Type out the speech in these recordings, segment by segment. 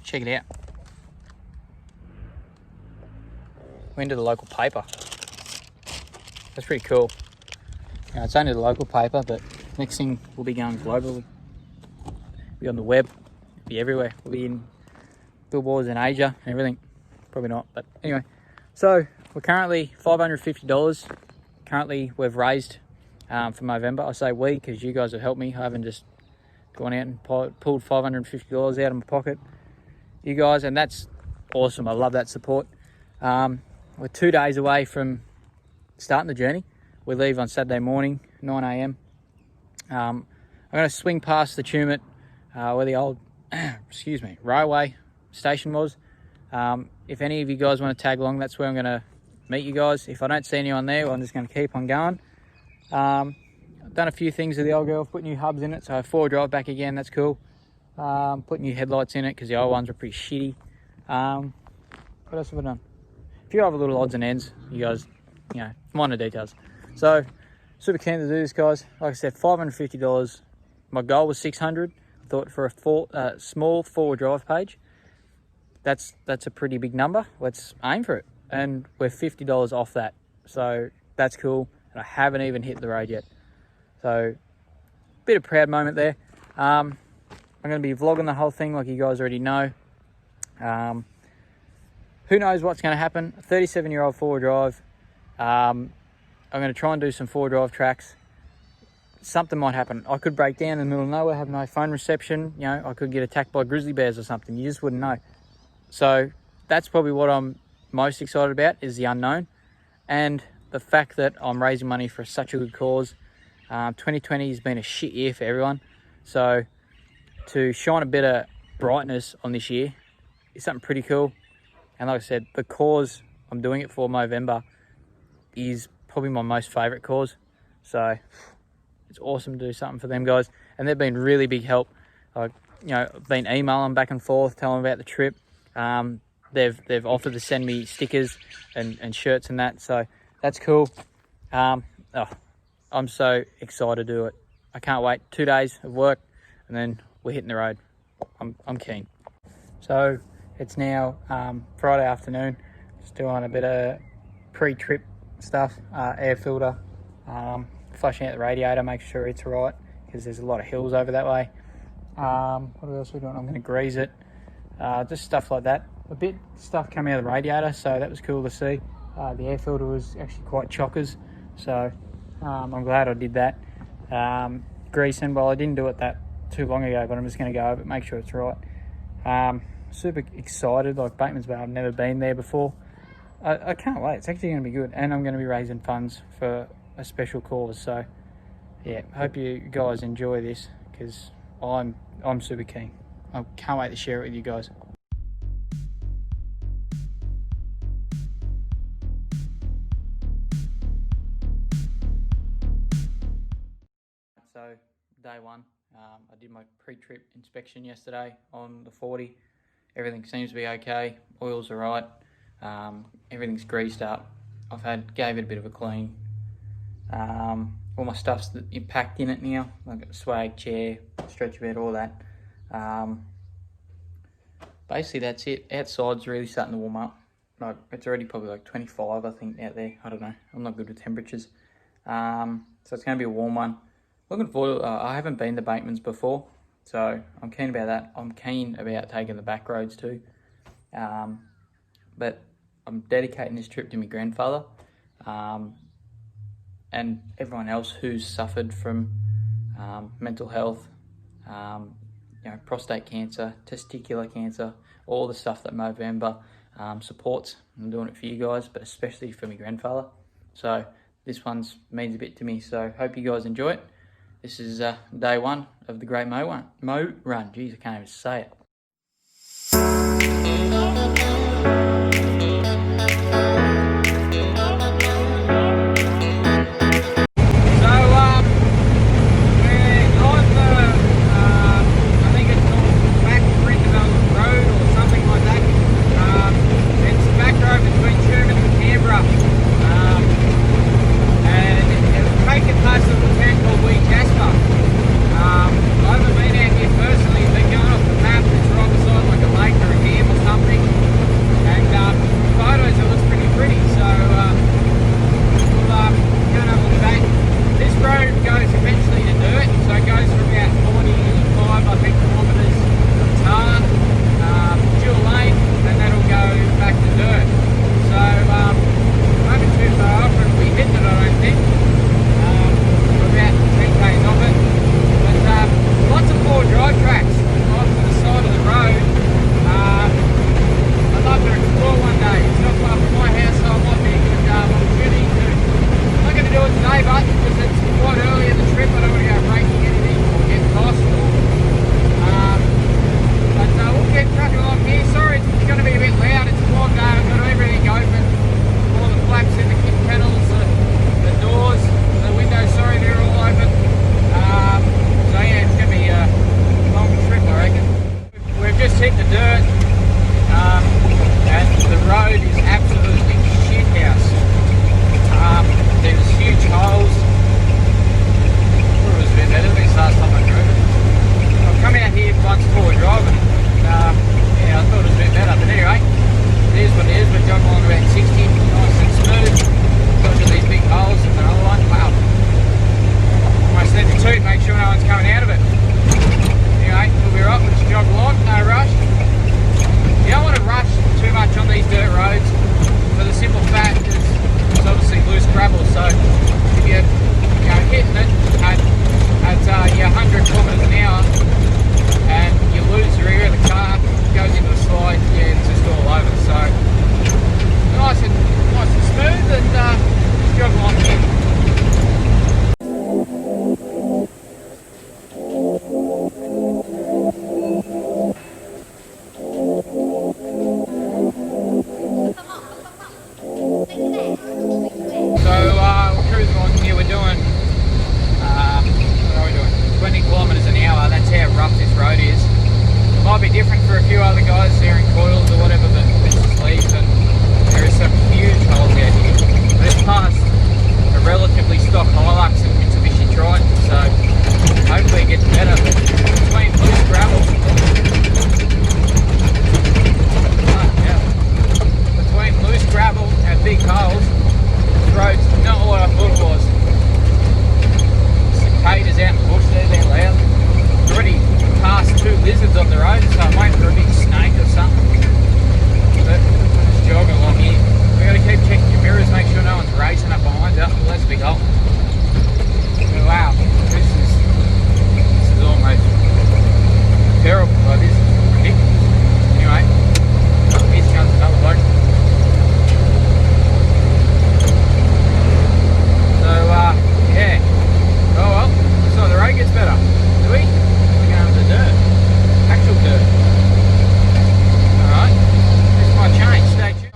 check it out. We're into the local paper. That's pretty cool. Now, it's only the local paper, but next thing we'll be going globally. We'll be on the web, we'll be everywhere. We'll be in billboards in Asia and everything. Probably not, but anyway. So we're currently $550. Currently we've raised for Movember. I say we because you guys have helped me. I haven't just gone out and pulled $550 out of my pocket. You guys, and that's awesome. I love that support. We're 2 days away from starting the journey. We leave on Saturday morning, 9 a.m. I'm going to swing past the Tumut, where the old, railway station was. If any of you guys want to tag along, that's where I'm going to meet you guys. If I don't see anyone there, well, I'm just going to keep on going. I've done a few things with the old girl, put new hubs in it, so 4-wheel drive back again, that's cool. Put new headlights in it because the old ones were pretty shitty. What else have I done? A few other little odds and ends, you guys, minor details. So, super keen to do this, guys. Like I said, $550. My goal was $600. I thought for a small 4-wheel drive page, that's a pretty big number. Let's aim for it. And we're $50 off that. So, that's cool. And I haven't even hit the road yet. So, bit of proud moment there. I'm going to be vlogging the whole thing like you guys already know. Who knows what's going to happen? 37-year-old 4-wheel drive. I'm going to try and do some 4-wheel drive tracks. Something might happen. I could break down in the middle of nowhere, have no phone reception. I could get attacked by grizzly bears or something. You just wouldn't know. So that's probably what I'm most excited about, is the unknown. And the fact that I'm raising money for such a good cause. 2020 has been a shit year for everyone. So to shine a bit of brightness on this year is something pretty cool. And like I said, the cause I'm doing it for, Movember, is probably my most favourite cause. So it's awesome to do something for them guys. And they've been really big help. I've been emailing back and forth, telling them about the trip. They've offered to send me stickers and shirts and that. So that's cool. I'm so excited to do it. I can't wait. 2 days of work and then we're hitting the road. I'm keen. So it's now Friday afternoon. Just doing a bit of pre-trip stuff, air filter, flushing out the radiator, make sure it's right because there's a lot of hills over that way. What else are we doing? I'm going to grease it, just stuff like that. A bit stuff coming out of the radiator, so that was cool to see. The air filter was actually quite chockers, so I'm glad I did that. Greasing, well, I didn't do it that too long ago, but I'm just going to go over it, make sure it's right. Super excited, like Bateman's Bay, I've never been there before. I can't wait, it's actually going to be good, and I'm going to be raising funds for a special cause. So yeah, hope you guys enjoy this because I'm super keen. I can't wait to share it with you guys. So day one, I did my pre-trip inspection yesterday on the 40. Everything seems to be okay. Oil's all right. Everything's greased up. Gave it a bit of a clean. All my stuff's packed in it now. I've got the swag chair, stretcher bed, all that. Basically that's it. Outside's really starting to warm up. It's already probably like 25, I think, out there. I don't know. I'm not good with temperatures. So it's going to be a warm one. Looking forward to it. I haven't been to Bateman's before, so I'm keen about that. I'm keen about taking the back roads too. But I'm dedicating this trip to my grandfather and everyone else who's suffered from mental health, prostate cancer, testicular cancer, all the stuff that Movember supports. I'm doing it for you guys, but especially for my grandfather. So this one means a bit to me, so hope you guys enjoy it. This is day one of the Great Mo Run. Jeez, I can't even say it. I haven't been out here personally, but going off the map, it's right beside like a lake or a just hit the dirt, and the road is absolutely shit house. There's huge holes. It was a bit better than this last time I drove it. I've come out here once before driving, yeah, I thought it was a bit better, but anyway, it is what it is. We're driving along about 60, nice and smooth. Got to these big holes and another one. Wow. Almost need to toot, make sure no one's coming out of it. Anyway, we'll be right, we'll just jog along, no rush. You don't want to rush too much on these dirt roads for the simple fact that it's obviously loose gravel, so if you're hitting it at 100 kilometres an hour and you lose the rear of the car, it goes into the slide, yeah, it's just all over. So nice and smooth, and just jog along here. Might be different for a few other guys there in coils or whatever, but this is leaves and there is some huge holes out here. This past a relatively stock Hilux and Mitsubishi Triton, so hopefully it gets better. But between loose gravel, between loose gravel and big holes, the road's not what I thought it was. Cicadas out in the bush there, they're loud. Already past 2 lizards on the road, so I'm waiting for a big snake or something. But just jogging along here. We got to keep checking your mirrors, make sure no one's racing up behind you. Well, that's a big hole. But wow, this is almost terrible. Like, this is ridiculous. Anyway, here's comes another bloke. So yeah. Oh well, so the road gets better. Do we? Dirt, actual dirt. Alright, this might change, stay tuned.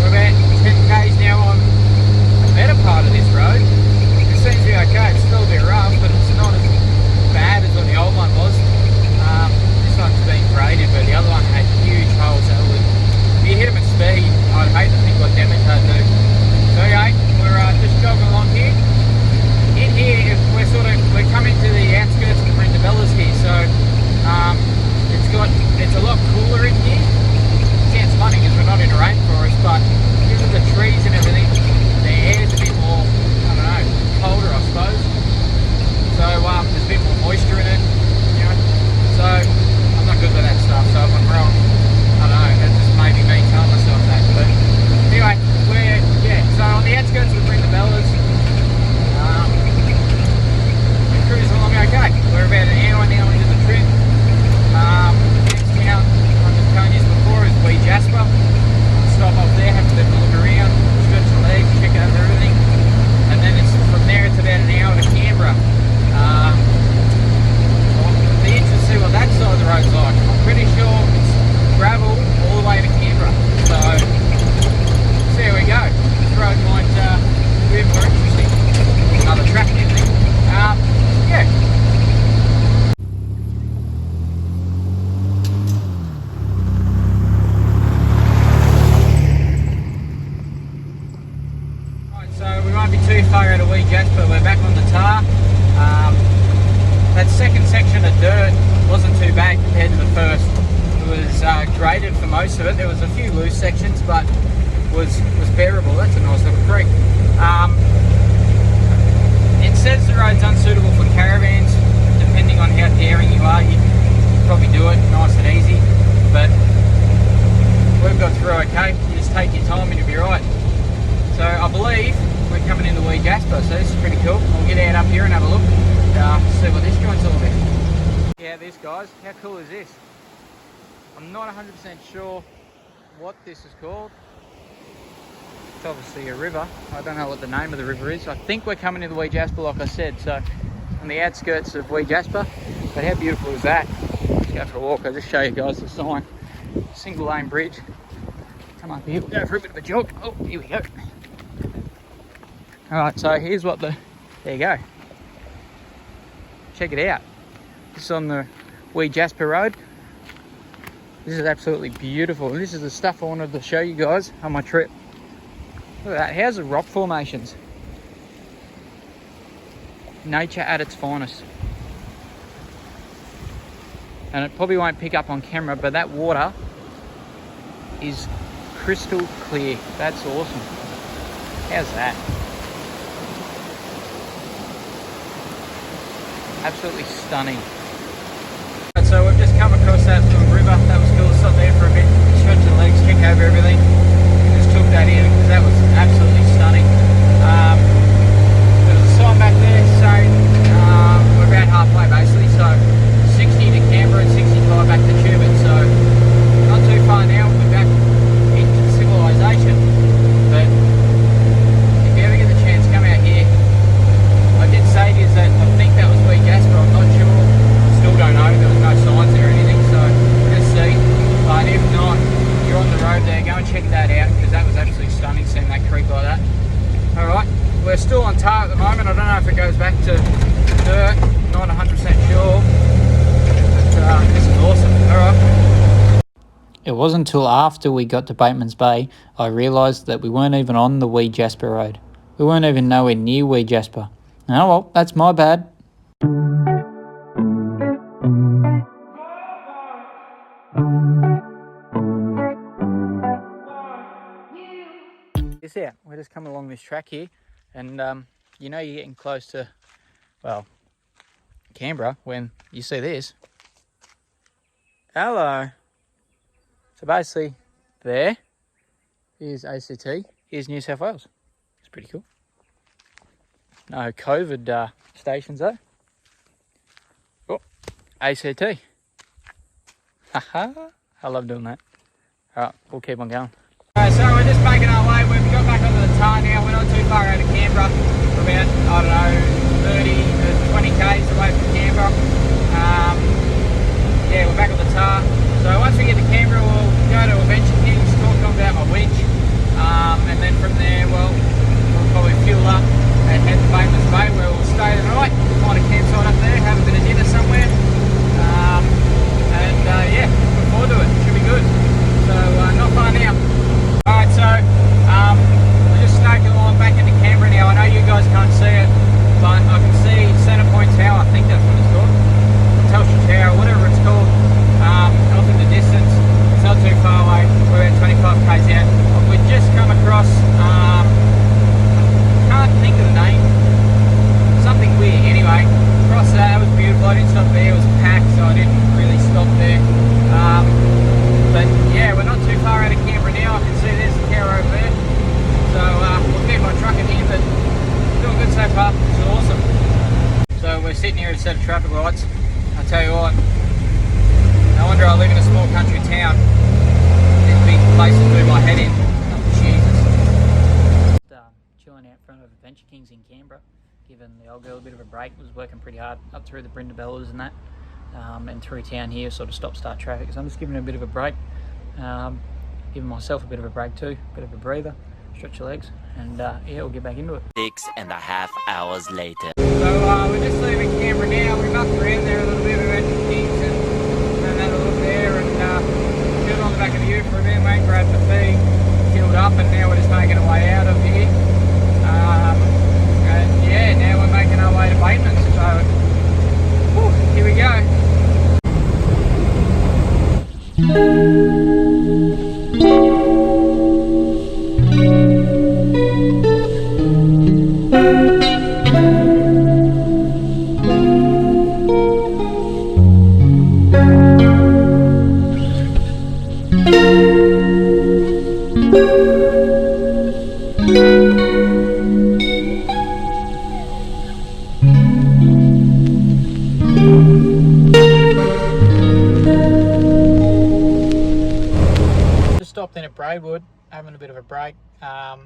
We're about 10 k's now on the better part of this road. It seems to be okay, it's still a bit rough, but it's not as bad as what the old one was. This one's been graded, but the other one had huge holes. So if you hit them at speed, I'd hate to think what damage they'd do. So anyway, we're just jogging along here. In here, we're coming to the outskirts of Brindabellas here, so it's a lot cooler in here. It sounds funny because we're not in a rainforest, but because of the trees and everything, the air's a bit more, I don't know, colder, I suppose. So there's a bit more moisture in it, you know. So I'm not good with that stuff. So if I'm wrong, I don't know. That's just maybe me telling myself that. But anyway, so on the outskirts of Brindabellas. Cruising along okay. We're about an hour now into the trip. Next town, like I was telling you before, is Wee Jasper. Stop off there, have a bit of a look around, stretch the legs, check over everything. And then from there it's about an hour to Canberra. I'll be interested to see what that side of the road's like. I'm pretty sure it's gravel all the way to Canberra. So, see how we go. This road might be a bit more interesting. Another track and everything. Yeah. Right, so we won't be too far out of Wee Jasper. We're back on the tar. That second section of dirt wasn't too bad compared to the first. It was graded for most of it. There was a few loose sections, but was bearable. That's a nice little creek. It says the road's unsuitable for caravans. Depending on how daring you are, you can probably do it nice and easy. But we've got through okay. You just take your time and you'll be right. So I believe we're coming into Wee Jasper, so this is pretty cool. We'll get out up here and have a look. See what this joint's all about. Yeah, this guys, how cool is this? I'm not 100% sure what this is called. It's obviously a river. I don't know what the name of the river is. I think we're coming into Wee Jasper, like I said, so on the outskirts of Wee Jasper. But how beautiful is that? Let's go for a walk. I'll just show you guys the sign. Single lane bridge. Come up here, we'll go for a bit of a jog. Oh, here we go. Alright, so here's what there you go. Check it out. This is on the Wee Jasper Road. This is absolutely beautiful. This is the stuff I wanted to show you guys on my trip. Look at that. How's the rock formations? Nature at its finest. And it probably won't pick up on camera, but that water is crystal clear. That's awesome. How's that? Absolutely stunning. So we've just come across that little river. That was cool. Stop there for a bit, stretch the legs, check over everything. Just took that in because that was absolutely stunning. There's a sign back there saying we're about halfway basically. So 60 to Canberra and 65 back to Turbot. So not too far now. We're back into civilization. But if you ever get the chance, come out here. I did say to you that I think that was Wee Jasper. I'm not sure. Still don't know. There was no signs there or anything. So we'll just see. But if not, you're on the road there. Go and check that out because that was absolutely stunning seeing that creek like that. All right. We're still on tar at the moment. I don't know if it goes back to dirt. Not 100% sure. But this is awesome. All right. It wasn't until after we got to Bateman's Bay I realised that we weren't even on the Wee Jasper Road. We weren't even nowhere near Wee Jasper. Oh well, that's my bad. This out. We're just coming along this track here, and you know you're getting close to, well, Canberra when you see this. Hello. So basically, there is ACT. Here's New South Wales. It's pretty cool. No COVID stations though. Oh, ACT. Haha. I love doing that. All right, we'll keep on going. So we're just making our way. We've got back onto the tar now. We're not too far out of Canberra. We're about, I don't know, 30 to 20 k's away from Canberra. Yeah, we're back on the tar. So once we get to Canberra, we'll go to Adventure Kings, talk to them about my winch. And then from there, well, we'll probably fuel up and head to Bateman's Bay where we'll stay the night. Find a campsite up there, have a bit of dinner somewhere. Yeah, look forward to it. Should be good. So not far now. Alright, so we're just snaking along back into Canberra now. I know you guys can't see it, but I can see Centrepoint Tower. I think that's what it's called. Telstra Tower, whatever it's called. Off in the distance. It's not too far away. We're about 25 k's out. We've just come across, can't think of the name. Something weird. Anyway, across that, it was beautiful. I didn't stop there. It was packed, so I didn't really stop there. But yeah, we're not too far out of Canberra now. I can see there's the tower over there. So we'll keep on trucking here, but doing good so far. It's awesome. So we're sitting here at a set of traffic lights. I'll tell you what, no wonder I live in a small country town. These big places do my head in. Oh, Jesus. Just, chilling out in front of Adventure Kings in Canberra, giving the old girl a bit of a break. Was working pretty hard up through the Brindabellas and that. And through town here, sort of stop-start traffic. So I'm just giving it a bit of a break, giving myself a bit of a break too, bit of a breather, stretch your legs, and yeah, we'll get back into it. 6.5 hours later. So we're just leaving Canberra now. We mucked around there a little bit, we went to Kings and had a look there, and chilled on the back of the ute for a bit, mate, grabbed the feed, filled up, and now we're just making our way out of here. And yeah, now we're making our way to Bateman's, so whew, here we go. Stopped in at Braidwood, having a bit of a break. I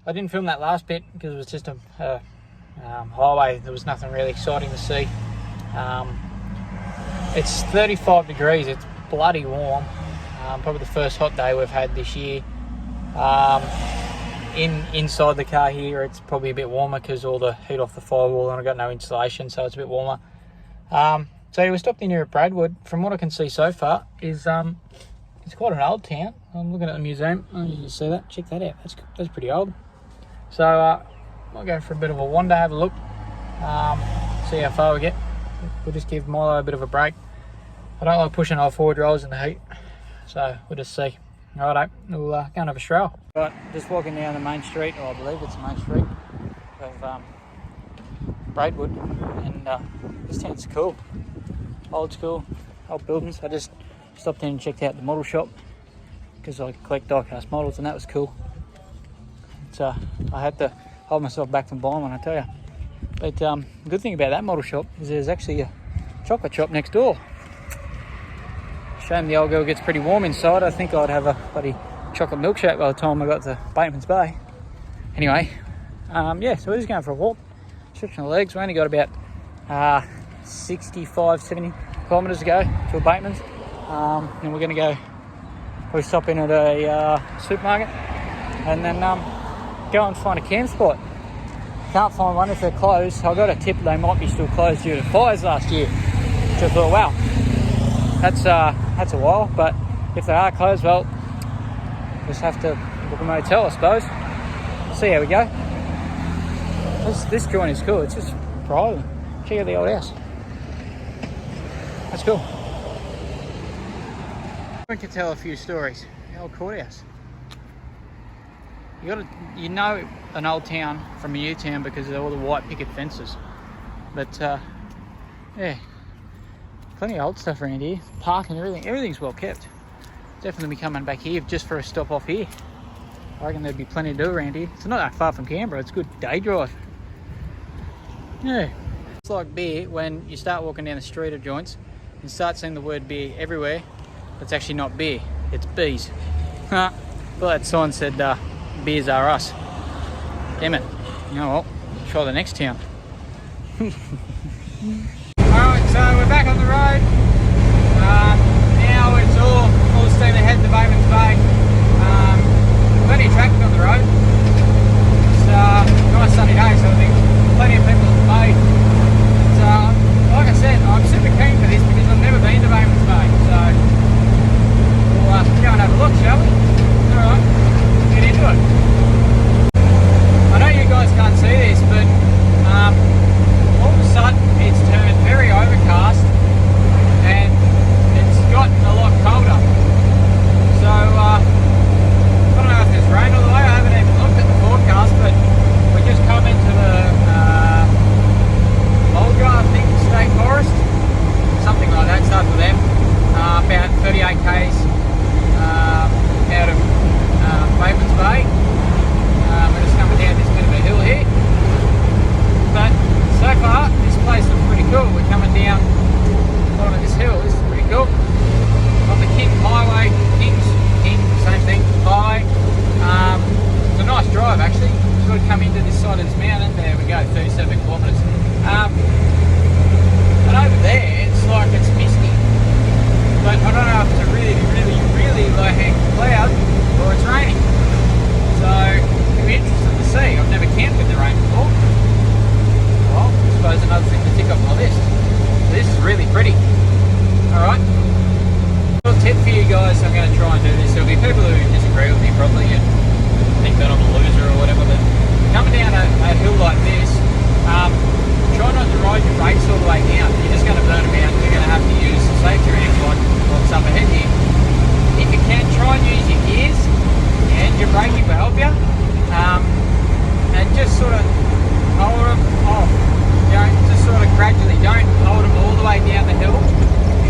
didn't film that last bit because it was just a highway. There was nothing really exciting to see. It's 35 degrees. It's bloody warm. Probably the first hot day we've had this year. Inside the car here, it's probably a bit warmer because all the heat off the firewall, and I've got no insulation, so it's a bit warmer. So we stopped in here at Braidwood. From what I can see so far, is it's quite an old town. I'm looking at the museum. Oh, you can see that. Check that out. That's pretty old. So I'll go for a bit of a wander, have a look, see how far we get. We'll just give Milo a bit of a break. I don't like pushing off 4-year-olds in the heat, so we'll just see. Righto, we'll go and have a stroll. Right, just walking down the main street, or I believe it's the main street of Braidwood, and this town's cool. Old school, old buildings. I just stopped in and checked out the model shop because I collect die-cast models, and that was cool. So I had to hold myself back from buying one, I tell you. But the good thing about that model shop is there's actually a chocolate shop next door. Shame the old girl gets pretty warm inside. I think I'd have a bloody chocolate milkshake by the time I got to Bateman's Bay. Anyway, yeah, so we're just going for a walk, stretching the legs. We only got about 65, 70 kilometres to go to Bateman's. And we're going to go, we stop in at a supermarket and then go and find a camp spot. Can't find one if they're closed. I got a tip they might be still closed due to fires last year, which I thought, wow, that's a while. But if they are closed, well, just have to book a motel, I suppose. See how we go. This joint is cool. It's just private. Check out the old house. That's cool. I can tell a few stories. The old courthouse. You know an old town from a new town because of all the white picket fences. But yeah, plenty of old stuff around here. Park and everything. Everything's well kept. Definitely be coming back here just for a stop off here. I reckon there'd be plenty to do around here. It's not that far from Canberra. It's a good day drive. Yeah. It's like beer when you start walking down the street of joints and start seeing the word beer everywhere. It's actually not beer. It's bees. Well, that sign said beers are us. Damn it. You know what? Try the next town. Alright, so we're back on the road. Now it's all steam ahead to Bateman's Bay. Plenty of traffic on the road. It's a nice sunny day, so I think plenty of people at the bay. But, like I said, I'm super keen for this because I've never been to Bateman's Bay. So we'll go and have a look, shall we? Alright, get into it. I know you guys can't see this, but all of a sudden it's turned very overcast and it's gotten a lot colder. So I don't know if there's rain all the way. I haven't even looked at the forecast, but we just come into the Mulga, I think, State Forest, something like that. Starts with M. About 38 k's out of Bateman's Bay. We're just coming down this bit of a hill here. But so far, this place looks pretty cool. We're coming down the bottom of this hill. This is pretty cool. On the King Highway, King, same thing, Highway. It's a nice drive actually. Sort of come into this side of this mountain. There we go, 37 kilometres. And over there, it's like it's misty. But I don't know if it's a really low-hanging cloud or it's raining. So it'll be interesting to see. I've never camped in the rain before. Well, I suppose another thing to tick off my list. This is really pretty. Alright. Little tip for you guys, I'm going to try and do this. There'll be people who disagree with me probably and think that I'm a loser or whatever, but coming down a hill like this, try not to ride your brakes all the way down. You're just going to burn them out. You're going to have to use the safety rings like what's up ahead here. If you can, try and use your gears and your braking will help you. And just sort of hold them off. You know, just sort of gradually. Don't hold them all the way down the hill.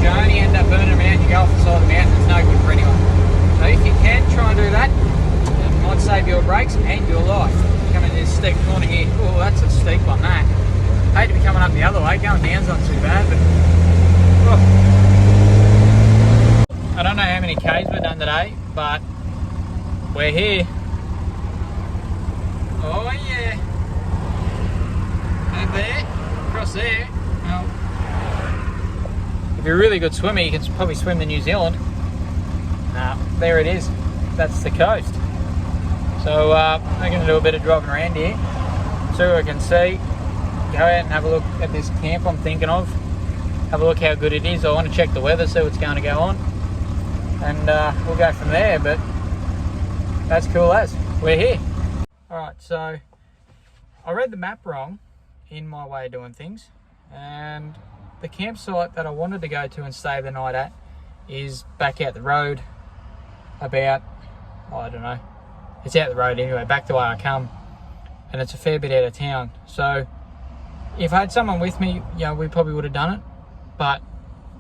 You only end up burning them out. You go off the side of the mountain. It's no good for anyone. So if you can, try and do that. It might save your brakes and your life. Coming in this steep corner here. Oh, that's a steep one, that. Hate to be coming up the other way. Going down's not too bad, but I don't know how many Ks we've done today, but we're here. Oh yeah. Over there, across there. Well, if you're a really good swimmer, you can probably swim to New Zealand. There it is. That's the coast. So I'm going to do a bit of driving around here, see what I can see. Go out and have a look at this camp I'm thinking of. have a look how good it is. I want to check the weather, see what's going to go on, and we'll go from there. But that's cool as we're here. All right, so I read the map wrong in my way of doing things, and the campsite that I wanted to go to and stay the night at is back out the road about, I don't know, it's out the road anyway, back the way I come, and it's a fair bit out of town. So if I had someone with me, you know, we probably would have done it, but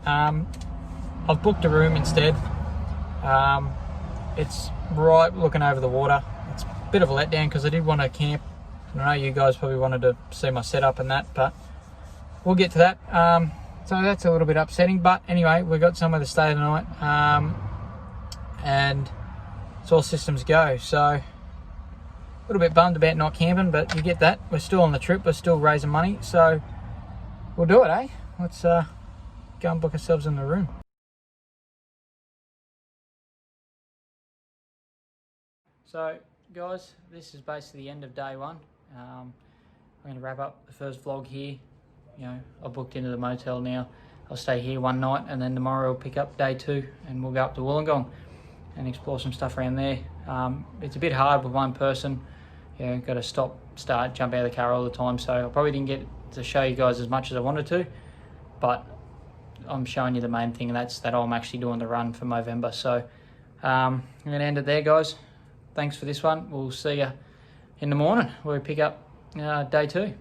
I've booked a room instead. It's right looking over the water. It's a bit of a letdown because I did want to camp. I know you guys probably wanted to see my setup and that, but we'll get to that. So that's a little bit upsetting, but anyway, we've got somewhere to stay tonight, and it's all systems go. So a little bit bummed about not camping, but you get that. We're still on the trip, we're still raising money, so we'll do it, eh? Let's go and book ourselves in the room. So guys, this is basically the end of day one. I'm going to wrap up the first vlog here. You know, I booked into the motel now. I'll stay here one night, and then tomorrow I'll pick up day 2 and we'll go up to Wollongong and explore some stuff around there. It's a bit hard with one person. You know, got to stop, start, jump out of the car all the time. So I probably didn't get to show you guys as much as I wanted to, but I'm showing you the main thing, and that's that I'm actually doing the run for Movember. So I'm going to end it there, guys. Thanks for this one. We'll see you in the morning where we pick up day 2.